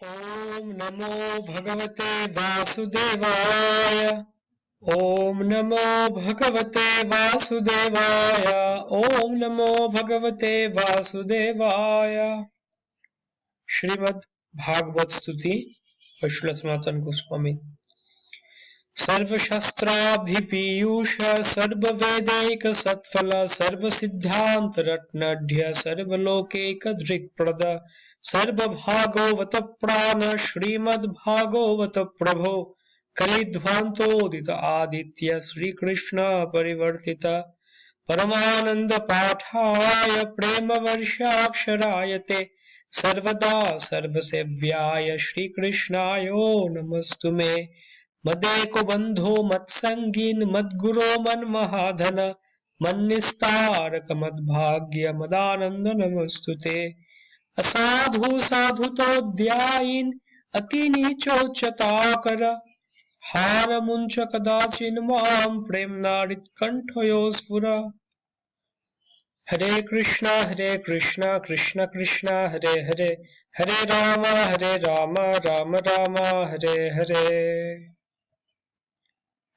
Om Namo Bhagavate Vasudevaya. Om Namo Bhagavate Vasudevaya. Om Namo Bhagavate Vasudevaya. Srimad Bhagavat Stuti by Srila Sanatana Goswami. Sarva Shastrabdhi Piyusha Sarva Vedaika Satphala Sarva Siddhanta Ratnadhya Sarva Lokeka Drikprada Sarva Bhagavata Prana Srimad Bhagavata Prabho Kalidhvantodita Aditya Sri Krishna Parivartita Paramananda Pathaya Prema Varshaksharayate Sarvada Sarvasevyaya Shri Krishnayo Namastume मदेको बंधो मत्संगीन मद्गुरो मन महाधन मन्निस्तारक मद्भाग्य मदानंद नमस्तुते असाधु साधु तो ध्यायिन अति नीचोच्चताकर हार मुंच कदाचिन माम प्रेम नारित कंठयो स्फुरा हरे Krishna Krishna Krishna Hare Hare Hare Ram Ram Ram Hare Hare.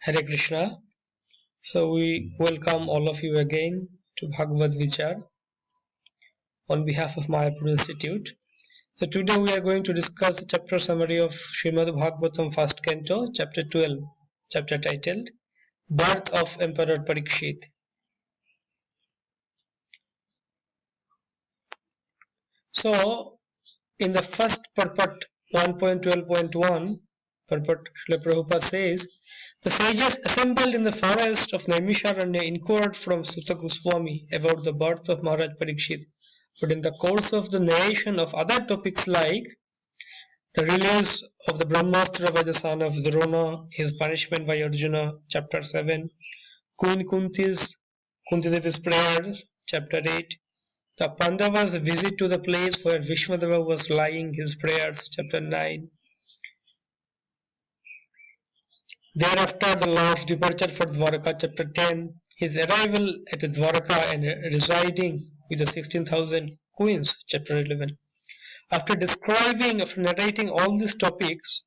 Hare Krishna. So we welcome all of you again to Bhagavad Vicara on behalf of Mayapur Institute. So today we are going to discuss the chapter summary of Srimad Bhagavatam first canto, chapter 12, chapter titled Birth of Emperor Parikshit. So in the first purport 1.12.1 purport, Srila Prabhupada says, the sages assembled in the forest of Naimisharanya inquired from Suta Goswami about the birth of Maharaj Parikshit, but in the course of the narration of other topics like the release of the Brahmastra by the son of Drona, his punishment by Arjuna, chapter 7, Queen Kuntidevi's prayers, chapter 8, the Pandavas' visit to the place where Vishwadeva was lying, his prayers, chapter 9, thereafter, the Lord's departure for Dwaraka, chapter 10, his arrival at Dwaraka and residing with the 16,000 queens, chapter 11. After narrating all these topics,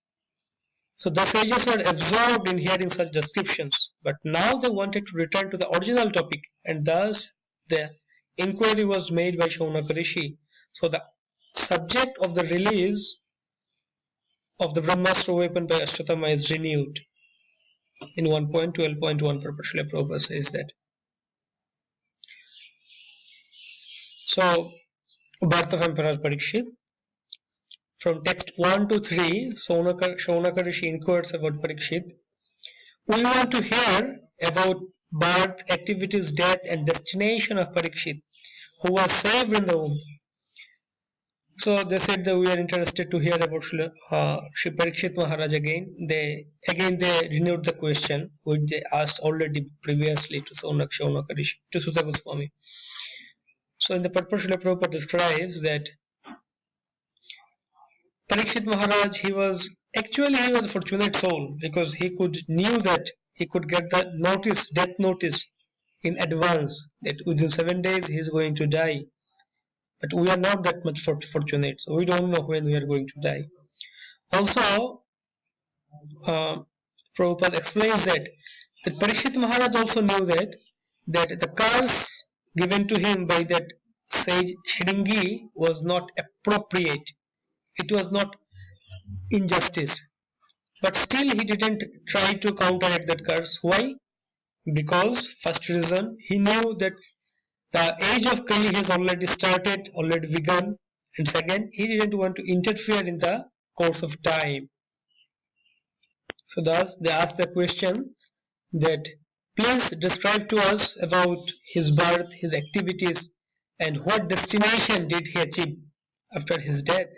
so the sages were absorbed in hearing such descriptions, but now they wanted to return to the original topic, and thus the inquiry was made by Shaunaka Rishi. So the subject of the release of the Brahmastra weapon by Ashwatthama is renewed. In 1.12.1 Srila Prabhupada says that. So, birth of Emperor Parikshit. From text 1 to 3, Shaunaka Rishi inquires about Parikshit. We want to hear about birth, activities, death and destination of Parikshit, who was saved in the womb. So they said that we are interested to hear about Shri Parikshit Maharaj again. They renewed the question which they asked already previously to Shaunaka Rishi, to Suta Goswami. So in the purport, Srila Prabhupada describes that Parikshit Maharaj, he was a fortunate soul because he knew that he could get the death notice in advance that within 7 days he is going to die. But we are not that much fortunate, so we don't know when we are going to die. Also, Prabhupada explains that Parikshit Maharaj also knew that the curse given to him by that sage Shringi was not appropriate. It was not injustice. But still he didn't try to counteract that curse. Why? Because first reason, he knew that the age of Kali has already begun, and second, he didn't want to interfere in the course of time. So thus they asked the question that please describe to us about his birth, his activities, and what destination did he achieve after his death.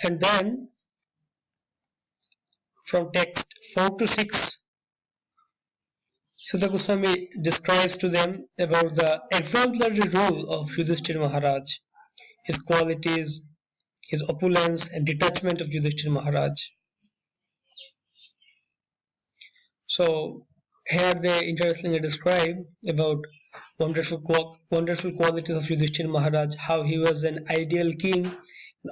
And then from text 4 to 6, Suta Goswami describes to them about the exemplary rule of Yudhishthira Maharaj, his qualities, his opulence and detachment of Yudhishthira Maharaj. So here they interestingly describe about wonderful qualities of Yudhishthira Maharaj, how he was an ideal king,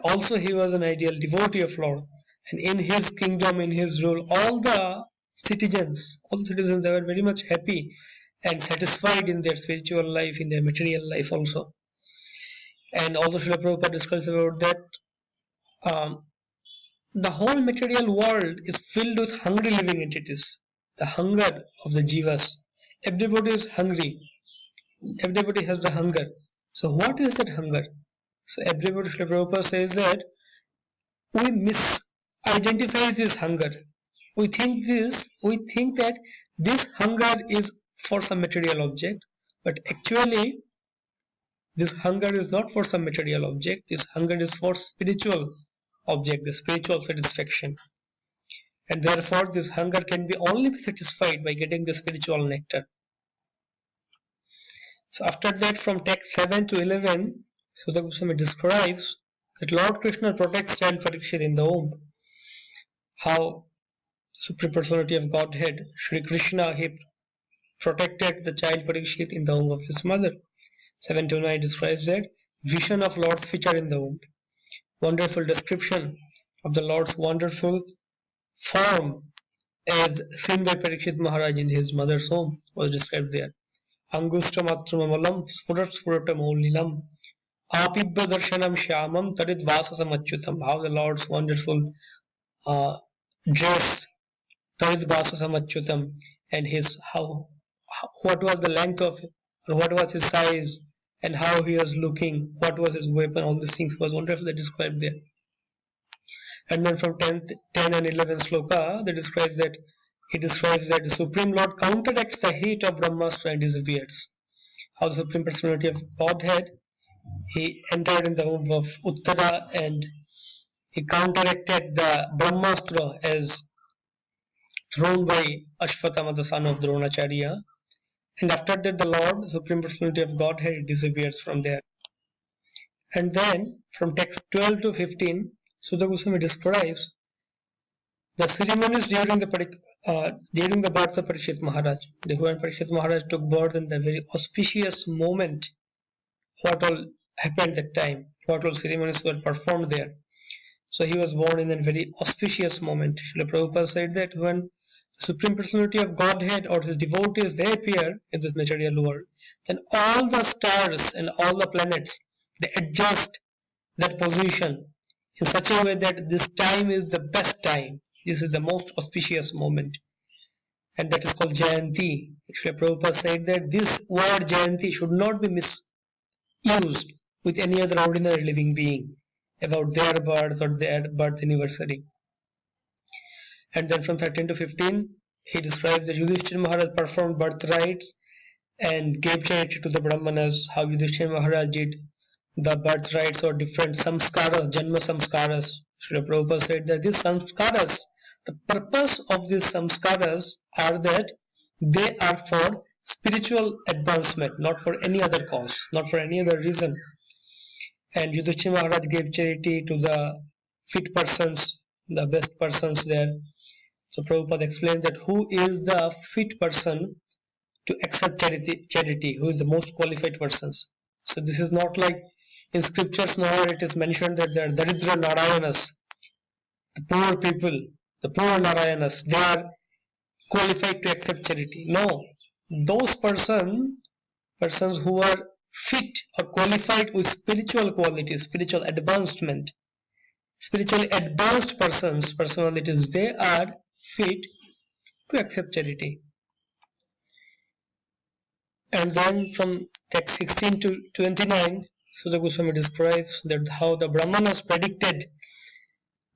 Also, he was an ideal devotee of Lord, and in his kingdom, in his rule, all the citizens, they were very much happy and satisfied in their spiritual life, in their material life also. And also, Srila Prabhupada describes about that the whole material world is filled with hungry living entities, the hunger of the jivas. Everybody is hungry. Everybody has the hunger. So what is that hunger? So everybody, Srila Prabhupada says that we misidentify this hunger. We think that this hunger is for some material object, but actually this hunger is not for some material object. This hunger is for spiritual object, the spiritual satisfaction. And therefore this hunger can be only be satisfied by getting the spiritual nectar. So after that, from text 7 to 11, Sudha Goswami describes that Lord Krishna protects child Parikshit in the womb. How Supreme Personality of Godhead, Shri Krishna, he protected the child Parikshit in the womb of his mother. 7 to 9 describes that vision of Lord's feature in the womb. Wonderful description of the Lord's wonderful form as seen by Parikshit Maharaj in his mother's home was described there. Angushtam atrumamalam sfurat maulilam apibba darshanam shyamam tarid vasasam achyutam. How the Lord's wonderful dress, tarid vasasam achyutam, and his what was the length of it, what was his size, and how he was looking, what was his weapon, all these things was wonderfully described there. And then from 10 and 11 sloka, he describes that the Supreme Lord counteracts the heat of Brahmastra and disappears. How the Supreme Personality of Godhead, he entered in the womb of Uttara and he counteracted the Brahmastra as thrown by Ashvatthama, the son of Dronacharya. And after that, the Lord, Supreme Personality of Godhead, disappears from there. And then from text 12 to 15, Sudha Goswami describes the ceremonies during the birth of Parikshit Maharaj. When Parikshit Maharaj took birth in the very auspicious moment, what all happened that time, what all ceremonies were performed there. So he was born in a very auspicious moment. Srila Prabhupada said that when the Supreme Personality of Godhead or his devotees, they appear in this material world, then all the stars and all the planets, they adjust that position in such a way that this time is the best time. This is the most auspicious moment. And that is called Jayanti. Srila Prabhupada said that this word Jayanti should not be misused with any other ordinary living being about their birth or their birth anniversary. And then from 13 to 15, he describes that Yudhishthira Maharaj performed birth rites and gave charity to the Brahmanas, how Yudhishthira Maharaj did the birth rites or different samskaras, janma samskaras. Srila Prabhupada said that these samskaras, the purpose of these samskaras are that they are for spiritual advancement, not for any other cause, not for any other reason. And Yudhishthira Maharaj gave charity to the fit persons, the best persons there. So Prabhupada explains that who is the fit person to accept charity, who is the most qualified persons. So this is not like in scriptures nowhere it is mentioned that there are Daridra Narayanas, the poor people, the poor Narayanas, they are qualified to accept charity. No, those persons who are fit or qualified with spiritual qualities, spiritual advancement, spiritually advanced personalities, they are fit to accept charity. And then from text 16 to 29, Sudha Goswami describes that how the Brahmanas predicted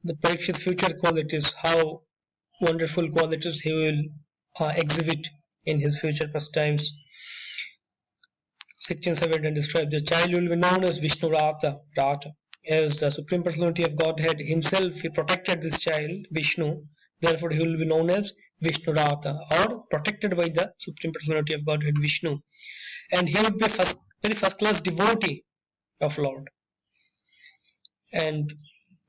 the Parikshit's future qualities, how wonderful qualities he will exhibit in his future pastimes. 16-17 describes the child will be known as Vishnu Rata. As the Supreme Personality of Godhead himself, he protected this child, Vishnu. Therefore, he will be known as Vishnu Rata, or protected by the Supreme Personality of Godhead, Vishnu. And he would be very first-class devotee of Lord. And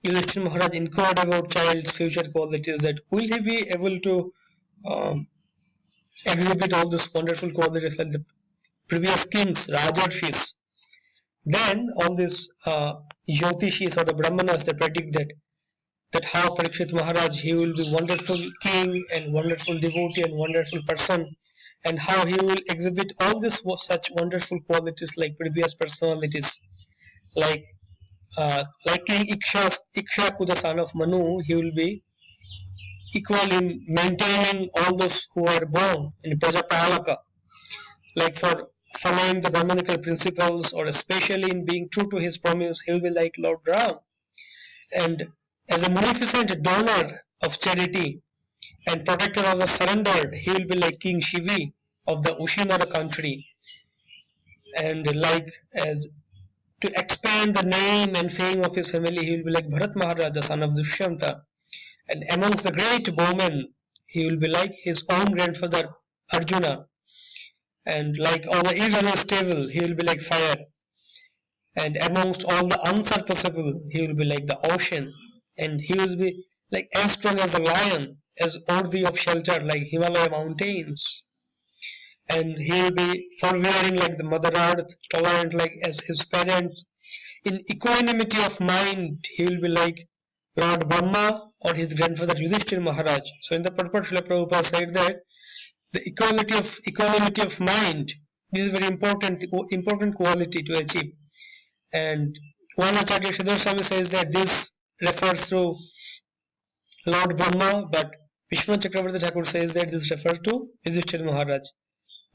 Yudhishthira Maharaj inquired about child's future qualities, that will he be able to exhibit all these wonderful qualities like the previous kings, Rajarshis. Then all these Jyotishis or the Brahmanas, they predict that how Parikshit Maharaj, he will be wonderful king and wonderful devotee and wonderful person, and how he will exhibit all this such wonderful qualities like previous personalities, like King Ikshaku, the son of Manu, he will be equal in maintaining all those who are born in Prajapalaka, like for following the Brahmanical principles, or especially in being true to his promise, he will be like Lord Ram. And as a munificent donor of charity and protector of the surrendered, he will be like King Shivi of the Ushinara country. And like as to expand the name and fame of his family, he will be like Bharat Maharaj, the son of Dushyanta. And amongst the great bowmen, he will be like his own grandfather Arjuna. And like all the irresistible, he will be like fire. And amongst all the unsurpassable, he will be like the ocean. And he will be like as strong as a lion, as worthy of shelter like Himalaya mountains. And he will be forbearing like the Mother Earth, tolerant like as his parents. In equanimity of mind, he will be like Lord Brahma or his grandfather Yudhishthira Maharaj. So in the purport, Srila Prabhupada said that the equanimity of mind, this is very important quality to achieve. And one Acharya Sridhar Swami says that this refers to Lord Brahma, but Vishnu Chakravarti Thakur says that this refers to Yudhishthira Maharaj.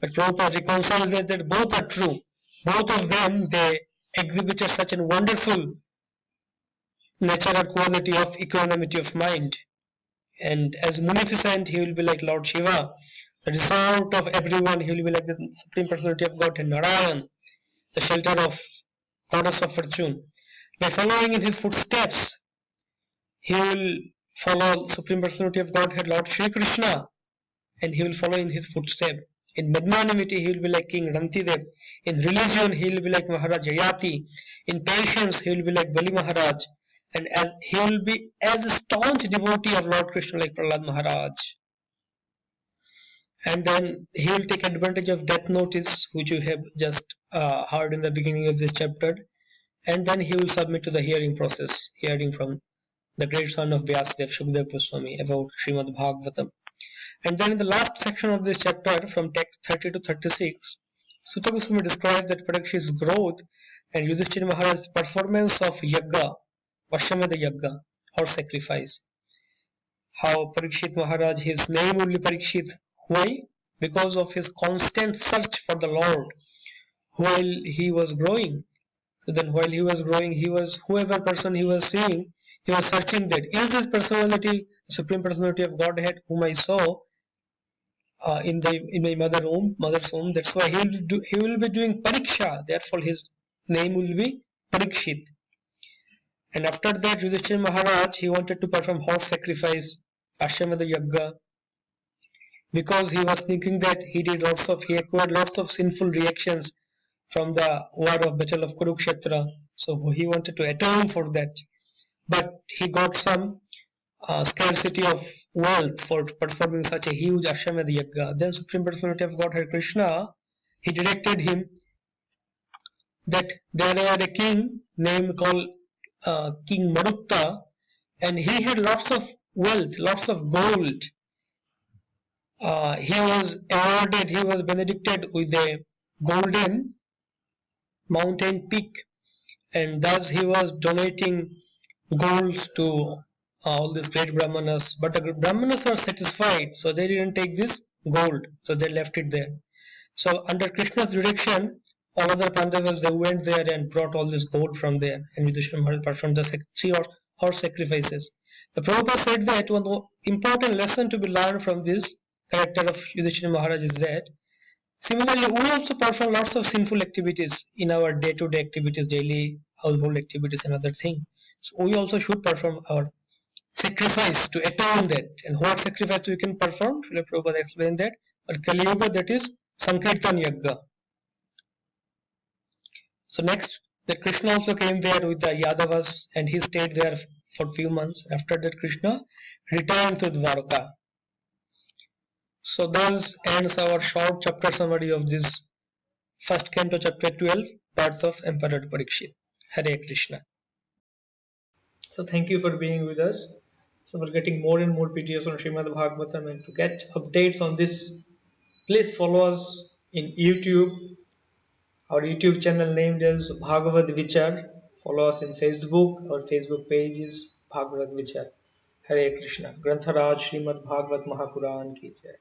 But Prabhupada reconciles that both are true. Both of them, they exhibited such a wonderful nature or quality of equanimity of mind. And as munificent, he will be like Lord Shiva, the resort of everyone. He will be like the Supreme Personality of Godhead, Narayan, the shelter of goddess of fortune. By following in his footsteps, he will follow Supreme Personality of Godhead, Lord Shri Krishna, and he will follow in his footsteps. In magnanimity, he will be like King Rantidev. In religion, he will be like Maharaj Yayati. In patience, he will be like Bali Maharaj. And as he will be as a staunch devotee of Lord Krishna like Prahlad Maharaj. And then he will take advantage of death notice, which you have just heard in the beginning of this chapter. And then he will submit to the hearing process, hearing from the great son of Vyasadeva, Shukdev Goswami, about Srimad Bhagavatam. And then in the last section of this chapter, from text 30 to 36, Sutta Goswami describes that Parikshit's growth and Yudhishthira Maharaj's performance of Yagga, Vashwamedha Yagga, or sacrifice. How Parikshit Maharaj, his name will be Parikshit. Why? Because of his constant search for the Lord while he was growing. So then while he was growing, he was, whoever person he was seeing, he was searching that, is this personality, Supreme Personality of Godhead, whom I saw in my mother's womb. That's why he will be doing pariksha. Therefore, his name will be Parikshit. And after that, Yudhishthira Maharaj, he wanted to perform horse sacrifice, Ashwamedha Yagga, because he was thinking that he acquired lots of sinful reactions from the war of Battle of Kurukshetra. So he wanted to atone for that. But he got some scarcity of wealth for performing such a huge Ashwamedha Yagga. Then Supreme Personality of Godhead Krishna, he directed him that there was a king named called King Marutta, and he had lots of wealth, lots of gold. He was benedicted with a golden mountain peak, and thus he was donating golds to all these great Brahmanas. But the Brahmanas were satisfied, so they didn't take this gold, so they left it there. So under Krishna's direction, all other Pandavas, they went there and brought all this gold from there, and Yudhishthira Maharaj performed the 3 horse sacrifices. The Prabhupada said that one important lesson to be learned from this character of Yudhishthira Maharaj is that similarly we also perform lots of sinful activities in our day-to-day activities, daily household activities and other things. So we also should perform our sacrifice to atone that. And what sacrifice we can perform? Srila Prabhupada explained that. But Kali Yuga, that is Sankirtan Yagga. So next, the Krishna also came there with the Yadavas, and he stayed there for few months. After that, Krishna returned to Dwarka. So thus ends our short chapter summary of this first canto, chapter 12, birth of Emperor Parikshit. Hare Krishna. So thank you for being with us. So we're getting more and more PDFs on Srimad Bhagavatam, and to get updates on this, please follow us in YouTube. Our YouTube channel named as Bhagavad Vichar. Follow us in Facebook. Our Facebook page is Bhagavad Vichar. Hare Krishna. Grantharaj Srimad Bhagavat Mahapuran ki jai.